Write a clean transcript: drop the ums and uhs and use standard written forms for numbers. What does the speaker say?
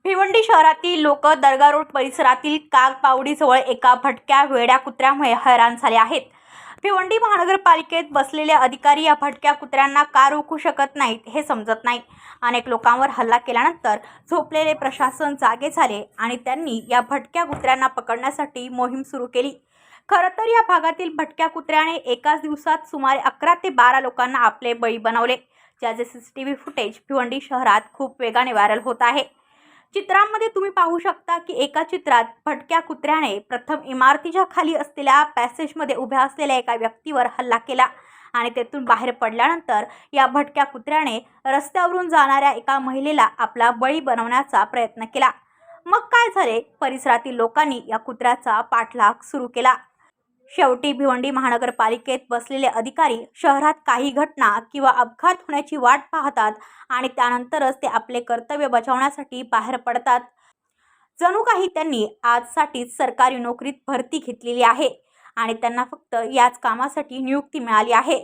भिवंडी शहरातील लोक दर्गा रोड परिसरातील कागपावडीजवळ एका भटक्या वेड्या कुत्र्यामुळे हैराण झाले आहेत. भिवंडी महानगरपालिकेत बसलेले अधिकारी या भटक्या कुत्र्यांना का रोखू शकत नाहीत हे समजत नाही. अनेक लोकांवर हल्ला केल्यानंतर झोपलेले प्रशासन जागे झाले आणि त्यांनी या भटक्या कुत्र्यांना पकडण्यासाठी मोहीम सुरू केली. खरं तर या भागातील भटक्या कुत्र्याने एकाच दिवसात सुमारे 11 ते 12 लोकांना आपले बळी बनवले, ज्याचे सीसीटीव्ही फुटेज भिवंडी शहरात खूप वेगाने व्हायरल होत आहे. चित्रांमध्ये तुम्ही पाहू शकता की एका चित्रात भटक्या कुत्र्याने प्रथम इमारतीच्या खाली असलेल्या पॅसेजमध्ये उभ्या असलेल्या एका व्यक्तीवर हल्ला केला आणि तेथून बाहेर पडल्यानंतर या भटक्या कुत्र्याने रस्त्यावरून जाणाऱ्या एका महिलेला आपला बळी बनवण्याचा प्रयत्न केला. मग काय झाले? परिसरातील लोकांनी या कुत्र्याचा पाठलाग सुरू केला. शेवटी भिवंडी महानगरपालिकेत बसलेले अधिकारी शहरात काही घटना किंवा अपघात होण्याची वाट पाहतात आणि त्यानंतरच ते आपले कर्तव्य बजावण्यासाठी बाहेर पडतात. जणू काही त्यांनी आजसाठीच सरकारी नोकरीत भरती घेतलेली आहे आणि त्यांना फक्त याच कामासाठी नियुक्ती मिळाली आहे.